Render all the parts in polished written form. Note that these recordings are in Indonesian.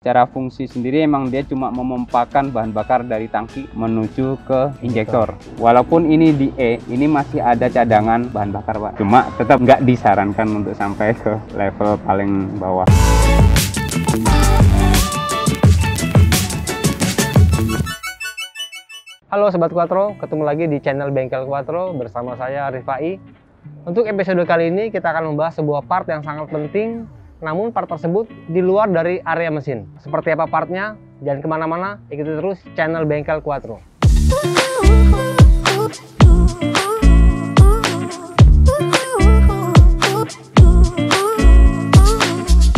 Secara fungsi sendiri emang dia cuma memompakan bahan bakar dari tangki menuju ke injektor. Walaupun ini di E, ini masih ada cadangan bahan bakar, Pak. Cuma tetap nggak disarankan untuk sampai ke level paling bawah. Halo Sobat Quattro, ketemu lagi di channel Bengkel Quattro bersama saya Rifai. Untuk episode kali ini kita akan membahas sebuah part yang sangat penting, namun part tersebut di luar dari area mesin. Seperti apa partnya? Jangan kemana-mana, ikuti terus channel Bengkel Quattro.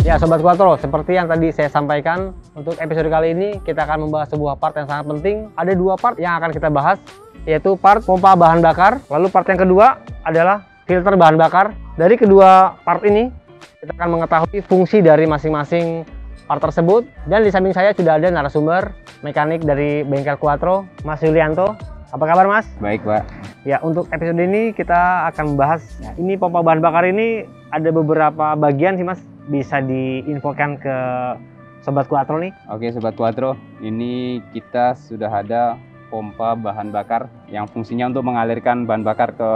Ya Sobat Quattro, seperti yang tadi saya sampaikan, untuk episode kali ini kita akan membahas sebuah part yang sangat penting. Ada dua part yang akan kita bahas, yaitu part pompa bahan bakar, lalu part yang kedua adalah filter bahan bakar. Dari kedua part ini kita akan mengetahui fungsi dari masing-masing part tersebut. Dan di samping saya sudah ada narasumber mekanik dari Bengkel Quattro, Mas Yulianto. Apa kabar Mas? Baik, Pak. Ya, untuk episode ini kita akan membahas, ini pompa bahan bakar ini ada beberapa bagian sih Mas. Bisa diinfokan ke Sobat Quattro nih. Oke Sobat Quattro, ini kita sudah ada pompa bahan bakar yang fungsinya untuk mengalirkan bahan bakar ke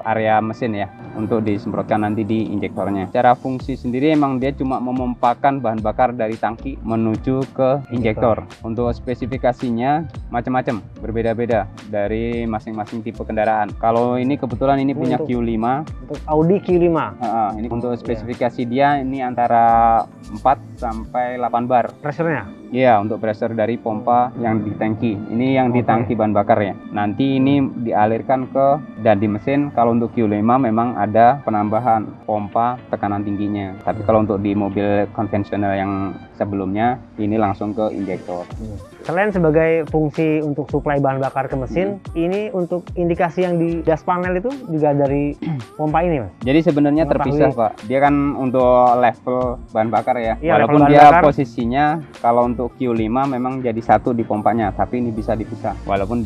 area mesin ya, untuk disemprotkan nanti di injektornya. Secara fungsi sendiri emang dia cuma memompakan bahan bakar dari tangki menuju ke injektor. Untuk spesifikasinya macam-macam, berbeda-beda dari masing-masing tipe kendaraan. Kalau ini kebetulan ini punya Q5. Untuk Audi Q5. Ini untuk spesifikasi dia ini antara 4 sampai 8 bar. Pressure-nya? Iya, untuk pressure dari pompa yang di tangki. Ini yang di tangki bahan bakarnya. Nanti ini dialirkan ke dan di mesin. Kalau untuk Q5 memang ada penambahan pompa tekanan tingginya. Tapi kalau untuk di mobil konvensional yang sebelumnya ini langsung ke injektor. Selain sebagai fungsi untuk suplai bahan bakar ke mesin, ini untuk indikasi yang di dash panel itu juga dari pompa ini, Mas? Jadi sebenarnya terpisah, Pak. Dia kan untuk level bahan bakar ya. Iya, walaupun dia posisinya kalau untuk Q5 memang jadi satu di pompanya, tapi ini bisa dipisah. Walaupun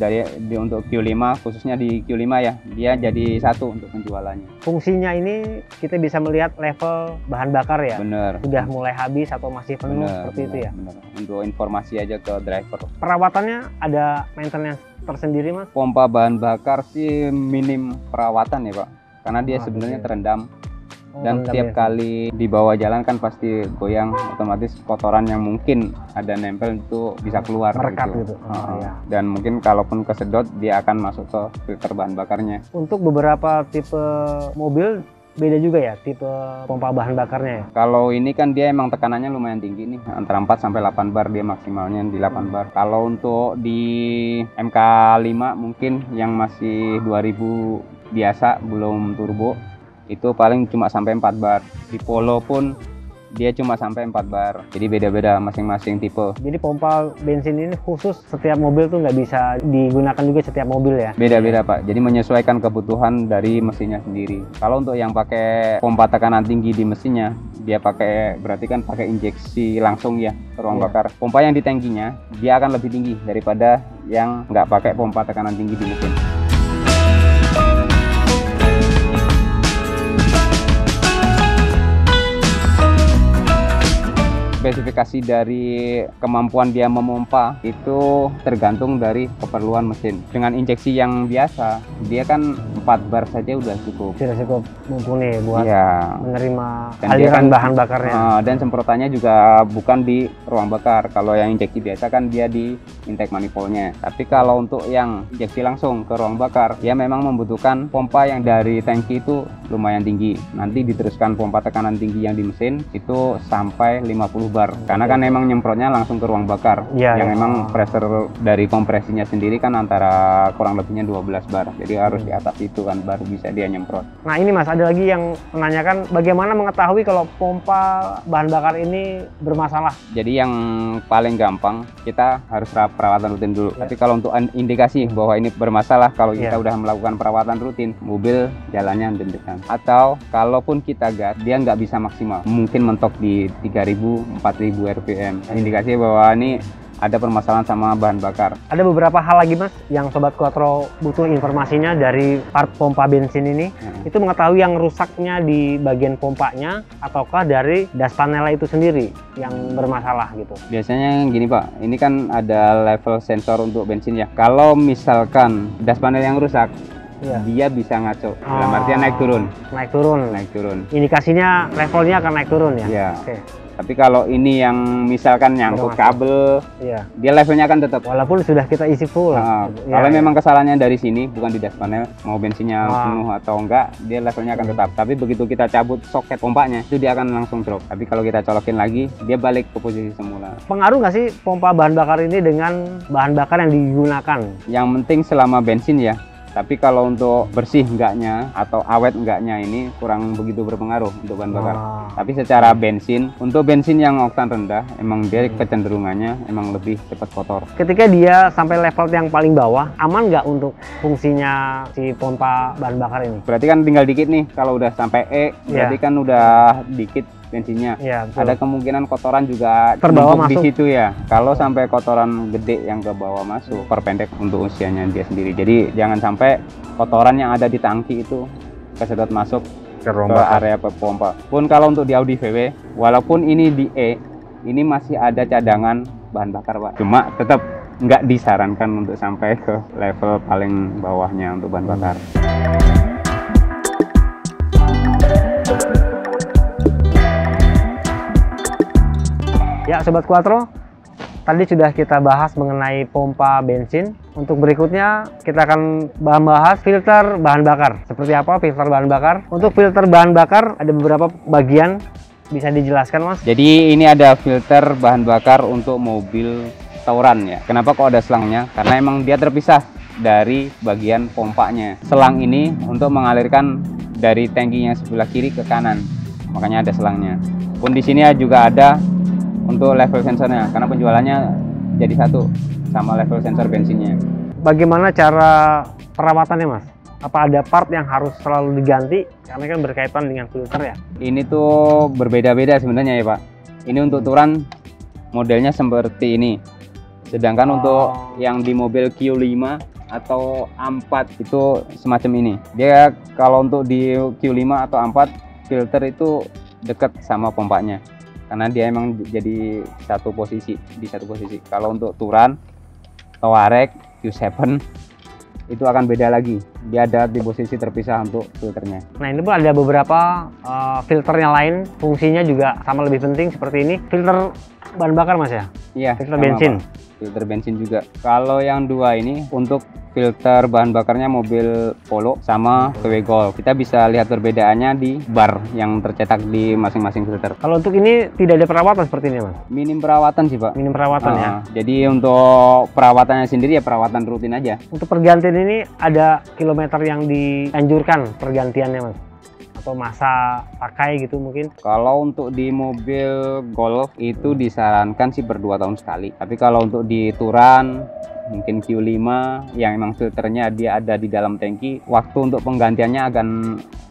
untuk Q5 khususnya di Q5 ya, dia jadi satu untuk penjualannya. Fungsinya ini kita bisa melihat level bahan bakar ya. Bener. Sudah mulai habis atau masih penuh, seperti itu ya. Bener. Untuk informasi aja ke driver. Perawatannya ada maintenance tersendiri, Mas? Pompa bahan bakar sih minim perawatan ya, Pak. Karena dia sebenarnya terendam. Dan tiap kali dibawa jalan kan pasti goyang, otomatis kotoran yang mungkin ada nempel itu bisa keluar. Merekat gitu. Ya. Dan mungkin kalaupun kesedot dia akan masuk ke filter bahan bakarnya. Untuk beberapa tipe mobil beda juga ya tipe pompa bahan bakarnya ya? Kalau ini kan dia emang tekanannya lumayan tinggi nih, antara 4 sampai 8 bar dia maksimalnya di 8 bar. Kalau untuk di MK5 mungkin yang masih 2000 biasa belum turbo itu paling cuma sampai 4 bar. Di Polo pun dia cuma sampai 4 bar. Jadi beda-beda masing-masing tipe. Jadi pompa bensin ini khusus setiap mobil tuh nggak bisa digunakan juga setiap mobil ya? Beda-beda Pak. Jadi menyesuaikan kebutuhan dari mesinnya sendiri. Kalau untuk yang pakai pompa tekanan tinggi di mesinnya, dia berarti kan pakai injeksi langsung ya ke ruang bakar. Pompa yang di tangkinya dia akan lebih tinggi daripada yang nggak pakai pompa tekanan tinggi di mesin. Spesifikasi dari kemampuan dia memompa itu tergantung dari keperluan mesin. Dengan injeksi yang biasa, dia kan 4 bar saja udah cukup. Sudah cukup mumpuni buat menerima dan aliran bahan bakarnya. Dan semprotannya juga bukan di ruang bakar. Kalau yang injeksi biasa kan dia di intake manifoldnya. Tapi kalau untuk yang injeksi langsung ke ruang bakar, dia memang membutuhkan pompa yang dari tangki itu lumayan tinggi. Nanti diteruskan pompa tekanan tinggi yang di mesin itu sampai 50 bar. Karena kan memang nyemprotnya langsung ke ruang bakar. Yang memang pressure dari kompresinya sendiri kan antara kurang lebihnya 12 bar. Jadi harus di atas itu kan baru bisa dia nyemprot. Nah ini Mas, ada lagi yang menanyakan bagaimana mengetahui kalau pompa bahan bakar ini bermasalah. Jadi yang paling gampang kita harus perawatan rutin dulu. Tapi kalau untuk indikasi bahwa ini bermasalah, kalau kita udah melakukan perawatan rutin, mobil jalannya deg-degan. Atau kalaupun kita gas, dia nggak bisa maksimal. Mungkin mentok di 3000, 4000 RPM. Indikasi bahwa ini ada permasalahan sama bahan bakar. Ada beberapa hal lagi Mas yang Sobat Quattro butuh informasinya dari part pompa bensin ini. Itu mengetahui yang rusaknya di bagian pompanya ataukah dari das panel itu sendiri yang bermasalah gitu. Biasanya gini Pak, ini kan ada level sensor untuk bensin ya. Kalau misalkan das panel yang rusak, dia bisa ngaco. Dalam artian naik turun. Naik turun. Naik turun. Indikasinya levelnya akan naik turun ya. Iya. Oke. Tapi kalau ini yang misalkan nyangkut kabel, dia levelnya akan tetap. Walaupun sudah kita isi full. Kalau memang kesalahannya dari sini, bukan di das panel, mau bensinnya penuh atau enggak, dia levelnya akan tetap. Tapi begitu kita cabut soket pompanya, itu dia akan langsung drop. Tapi kalau kita colokin lagi, dia balik ke posisi semula. Pengaruh nggak sih pompa bahan bakar ini dengan bahan bakar yang digunakan? Yang penting selama bensin ya. Tapi kalau untuk bersih enggaknya atau awet enggaknya ini kurang begitu berpengaruh untuk bahan bakar. Tapi secara bensin, untuk bensin yang oktan rendah, emang dia kecenderungannya emang lebih cepat kotor. Ketika dia sampai level yang paling bawah, aman nggak untuk fungsinya si pompa bahan bakar ini? Berarti kan tinggal dikit nih, kalau udah sampai E, berarti kan udah dikit bensinnya. Ada kemungkinan kotoran juga terbawa masuk di situ ya. Kalau sampai kotoran gede yang ke bawah masuk, perpendek untuk usianya dia sendiri. Jadi jangan sampai kotoran yang ada di tangki itu kesedot masuk ke area pompa. Pun kalau untuk di Audi VW, walaupun ini di E, ini masih ada cadangan bahan bakar Pak. Cuma tetap nggak disarankan untuk sampai ke level paling bawahnya untuk bahan bakar. Ya Sobat Quattro, tadi sudah kita bahas mengenai pompa bensin. Untuk berikutnya kita akan bahas filter bahan bakar. Seperti apa filter bahan bakar? Untuk filter bahan bakar ada beberapa bagian, bisa dijelaskan Mas? Jadi ini ada filter bahan bakar untuk mobil tawuran ya. Kenapa kok ada selangnya? Karena emang dia terpisah dari bagian pompanya. Selang ini untuk mengalirkan dari tangkinya sebelah kiri ke kanan. Makanya ada selangnya. Pun di sini juga ada untuk level sensornya, karena penjualannya jadi satu sama level sensor bensinnya. Bagaimana cara perawatannya Mas? Apa ada part yang harus selalu diganti? Karena kan berkaitan dengan filter ya. Ini tuh berbeda-beda sebenarnya ya Pak. Ini untuk Touran modelnya seperti ini. Sedangkan untuk yang di mobil Q5 atau A4 itu semacam ini. Dia kalau untuk di Q5 atau A4 filter itu dekat sama pompanya. Karena dia emang jadi satu posisi, di satu posisi. Kalau untuk Touran, Touareg, Q7 itu akan beda lagi. Dia ada di posisi terpisah untuk filternya. Nah ini pun ada beberapa filternya lain, fungsinya juga sama lebih penting seperti ini. Filter bahan bakar Mas ya? Iya. Filter bensin. Pak. Filter bensin juga. Kalau yang dua ini untuk filter bahan bakarnya mobil Polo sama VW Golf. Kita bisa lihat perbedaannya di bar yang tercetak di masing-masing filter. Kalau untuk ini tidak ada perawatan seperti ini Mas? Minim perawatan sih Pak. Minim perawatan ya? Jadi untuk perawatannya sendiri ya perawatan rutin aja. Untuk pergantian ini ada kilometer yang dianjurkan pergantiannya Mas? Atau masa pakai gitu mungkin? Kalau untuk di mobil Golf itu disarankan sih per 2 tahun sekali. Tapi kalau untuk di Touran mungkin Q5 yang emang filternya dia ada di dalam tangki, waktu untuk penggantiannya akan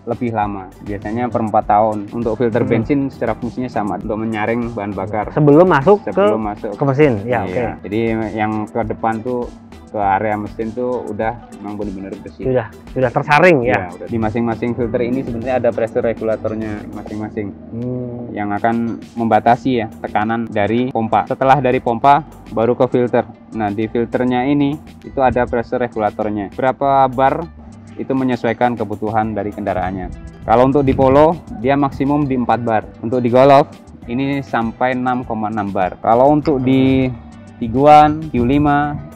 lebih lama, biasanya per 4 tahun. Untuk filter bensin secara fungsinya sama untuk menyaring bahan bakar sebelum masuk ke mesin ya. Iya. Jadi yang ke depan tuh ke area mesin tuh udah memang benar-benar bersih. Sudah tersaring ya. Di masing-masing filter ini sebenarnya ada pressure regulatornya masing-masing yang akan membatasi ya tekanan dari pompa. Setelah dari pompa baru ke filter. Nah di filternya ini itu ada pressure regulatornya. Berapa bar itu menyesuaikan kebutuhan dari kendaraannya. Kalau untuk di Polo dia maksimum di 4 bar. Untuk di Golf ini sampai 6,6 bar. Kalau untuk di Tiguan, Q5,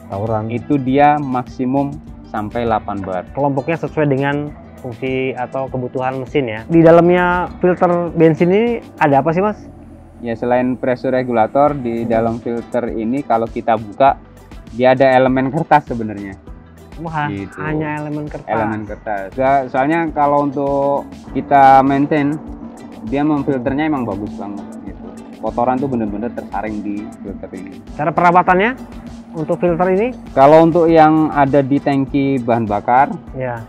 Touran itu dia maksimum sampai 8 bar. Kelompoknya sesuai dengan fungsi atau kebutuhan mesin ya. Di dalamnya filter bensin ini ada apa sih Mas? Ya selain pressure regulator di dalam filter ini kalau kita buka dia ada elemen kertas sebenarnya. Wah, gitu. Hanya elemen kertas. Elemen kertas. Soalnya kalau untuk kita maintain dia memfilternya emang bagus banget gitu. Kotoran tuh bener-bener tersaring di filter ini. Cara perawatannya untuk filter ini? Kalau untuk yang ada di tangki bahan bakar, ya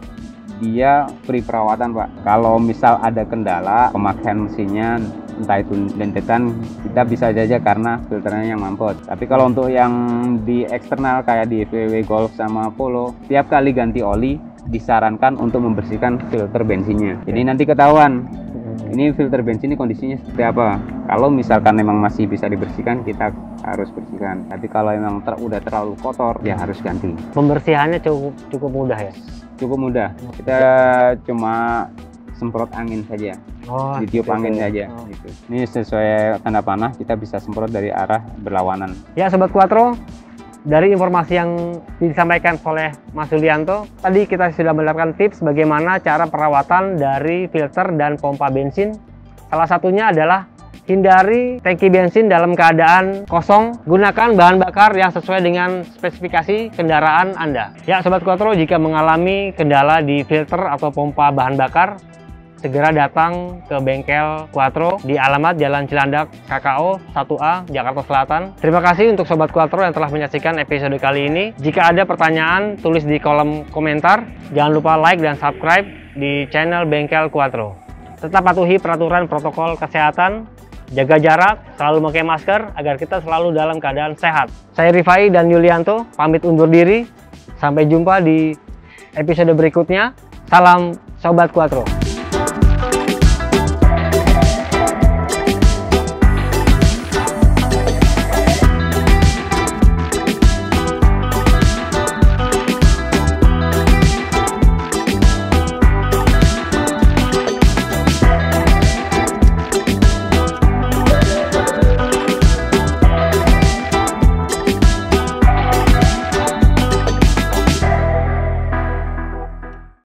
dia free perawatan Pak. Kalau misal ada kendala pemakaian mesinnya, entah itu dentetan, kita bisa saja karena filternya yang mampet. Tapi kalau untuk yang di eksternal kayak di VW Golf sama Polo, tiap kali ganti oli disarankan untuk membersihkan filter bensinnya. Jadi nanti ketahuan ini filter bensin ini kondisinya seperti apa. Kalau misalkan memang masih bisa dibersihkan, kita harus bersihkan. Tapi kalau memang udah terlalu kotor, ya harus ganti. Pembersihannya cukup mudah ya? Cukup mudah. Kita cuma semprot angin saja, ditiup angin saja. Gitu. Ini sesuai tanda panah, kita bisa semprot dari arah berlawanan. Ya Sobat Quattro, dari informasi yang disampaikan oleh Mas Yulianto, tadi kita sudah mendapatkan tips bagaimana cara perawatan dari filter dan pompa bensin. Salah satunya adalah hindari tangki bensin dalam keadaan kosong, gunakan bahan bakar yang sesuai dengan spesifikasi kendaraan Anda. Ya Sobat Quattro, jika mengalami kendala di filter atau pompa bahan bakar, segera datang ke bengkel Quattro di alamat Jalan Cilandak KKO 1A, Jakarta Selatan. Terima kasih untuk Sobat Quattro yang telah menyaksikan episode kali ini. Jika ada pertanyaan, tulis di kolom komentar. Jangan lupa like dan subscribe di channel Bengkel Quattro. Tetap patuhi peraturan protokol kesehatan, jaga jarak, selalu memakai masker agar kita selalu dalam keadaan sehat. Saya Rifai dan Yulianto pamit undur diri. Sampai jumpa di episode berikutnya. Salam Sobat Quattro.